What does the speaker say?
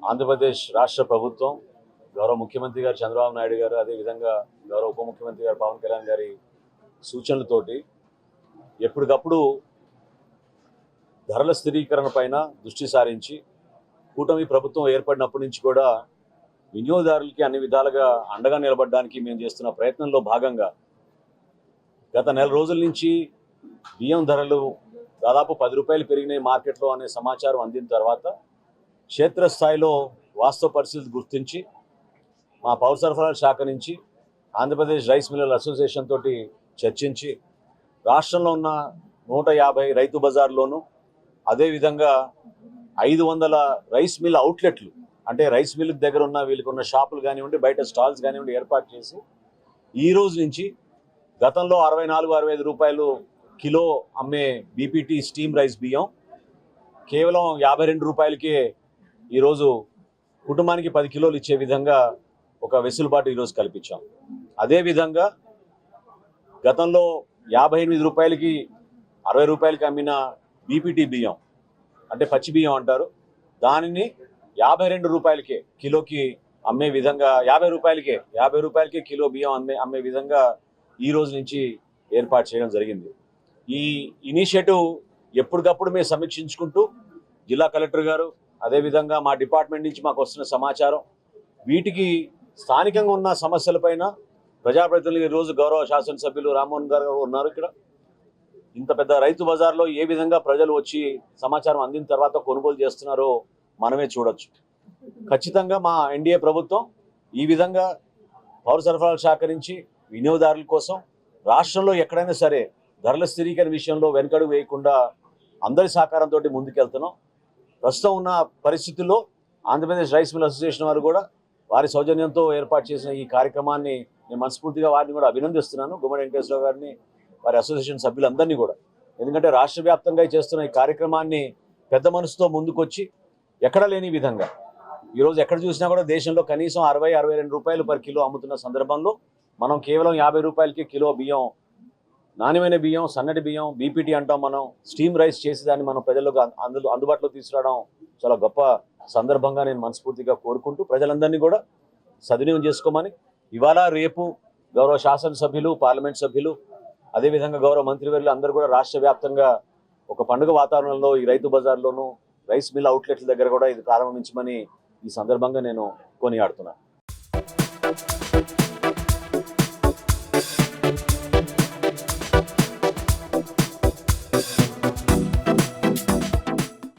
ఆంధ్రప్రదేశ్ రాష్ట్ర ప్రభుత్వం గౌరవ ముఖ్యమంత్రి గారు చంద్రబాబు నాయుడు గారు అదేవిధంగా గౌరవ ఉప ముఖ్యమంత్రి గారు పవన్ కళ్యాణ్ గారి సూచనలతోటి ఎప్పటికప్పుడు ధరల స్థిరీకరణ పైన దృష్టి సారించి కూటమి ప్రభుత్వం ఏర్పడినప్పటి నుంచి కూడా వినియోగదారులకి అన్ని విధాలుగా అండగా నిలబడడానికి మేము చేస్తున్న ప్రయత్నంలో భాగంగా గత నెల రోజుల నుంచి బియ్యం ధరలు దాదాపు 10 రూపాయలు పెరిగినాయి మార్కెట్లో అనే సమాచారం అందిన తర్వాత క్షేత్రస్థాయిలో వాస్తవ పరిస్థితి గుర్తించి మా పౌర సరఫరాల శాఖ నుంచి ఆంధ్రప్రదేశ్ రైస్ మిల్లర్ అసోసియేషన్ తోటి చర్చించి రాష్ట్రంలో ఉన్న 150 రైతు బజార్లోను అదేవిధంగా 500 రైస్ మిల్ అవుట్లెట్లు అంటే రైస్ మిల్ దగ్గర ఉన్న వీళ్ళకి ఉన్న షాపులు కానివ్వండి బయట స్టాల్స్ కానివ్వండి ఏర్పాటు చేసి ఈ రోజు నుంచి గతంలో 64-65 రూపాయలు కిలో అమ్మే బీపీటీ స్టీమ్ రైస్ బియ్యం కేవలం 52 రూపాయలకే ఈరోజు కుటుంబానికి 10 కిలోలు ఇచ్చే విధంగా ఒక వెసులుబాటు ఈరోజు కల్పించాం. అదేవిధంగా గతంలో 58 రూపాయలకి 60 రూపాయలకి అమ్మిన బీపీటీ బియ్యం అంటే పచ్చి బియ్యం అంటారు, దానిని 52 రూపాయలకే కిలోకి అమ్మే విధంగా 50 రూపాయలకే కిలో బియ్యం అమ్మే విధంగా ఈ రోజు నుంచి ఏర్పాటు చేయడం జరిగింది. ఈ ఇనిషియేటివ్ ఎప్పటికప్పుడు మేము సమీక్షించుకుంటూ జిల్లా కలెక్టర్ గారు అదేవిధంగా మా డిపార్ట్మెంట్ నుంచి మాకు వస్తున్న సమాచారం వీటికి స్థానికంగా ఉన్న సమస్యలపైన ప్రజాప్రతినిధులు ఈరోజు గౌరవ శాసనసభ్యులు రామ్మోహన్ గారు ఉన్నారు. ఇక్కడ ఇంత పెద్ద రైతు బజార్లో ఏ విధంగా ప్రజలు వచ్చి సమాచారం అందిన తర్వాత కొనుగోలు చేస్తున్నారో మనమే చూడొచ్చు. ఖచ్చితంగా మా ఎన్డీఏ ప్రభుత్వం ఈ విధంగా పౌర సరఫరాల శాఖ నుంచి వినియోగదారుల కోసం రాష్ట్రంలో ఎక్కడైనా సరే ధరల స్థిరీకరణ విషయంలో వెనకడుగు వేయకుండా అందరి సహకారంతో ముందుకెళ్తున్నాం. ప్రస్తుతం ఉన్న పరిస్థితుల్లో ఆంధ్రప్రదేశ్ రైస్ మిల్ అసోసియేషన్ వారు కూడా వారి సౌజన్యంతో ఏర్పాటు చేసిన ఈ కార్యక్రమాన్ని నేను మనస్ఫూర్తిగా వారిని కూడా అభినందిస్తున్నాను, గుమ్మడి వెంకటేశ్వరరావు గారిని వారి అసోసియేషన్ సభ్యులందరినీ కూడా. ఎందుకంటే రాష్ట్ర వ్యాప్తంగా చేస్తున్న ఈ కార్యక్రమాన్ని పెద్ద మనసుతో ముందుకొచ్చి ఎక్కడ లేని విధంగా ఈరోజు ఎక్కడ చూసినా కూడా దేశంలో కనీసం 60-62 రూపాయలు పర్ కిలో అమ్ముతున్న సందర్భంలో మనం కేవలం 50 రూపాయలకి కిలో బియ్యం, నాణ్యమైన బియ్యం, సన్నటి బియ్యం, బీపీటీ అంటాం మనం, స్టీమ్ రైస్ చేసి దాన్ని మనం ప్రజలకు అందుబాటులో తీసుకురావడం చాలా గొప్ప సందర్భంగా నేను మనస్ఫూర్తిగా కోరుకుంటూ ప్రజలందరినీ కూడా సద్వినియోగం చేసుకోమని ఇవాళ రేపు గౌరవ శాసనసభ్యులు, పార్లమెంట్ సభ్యులు అదేవిధంగా గౌరవ మంత్రివర్యులు అందరూ కూడా రాష్ట్ర వ్యాప్తంగా ఒక పండుగ వాతావరణంలో ఈ రైతు బజార్లోనూ రైస్ మిల్ అవుట్లెట్ల దగ్గర కూడా ఇది ప్రారంభించమని ఈ సందర్భంగా నేను కొనియాడుతున్నాను.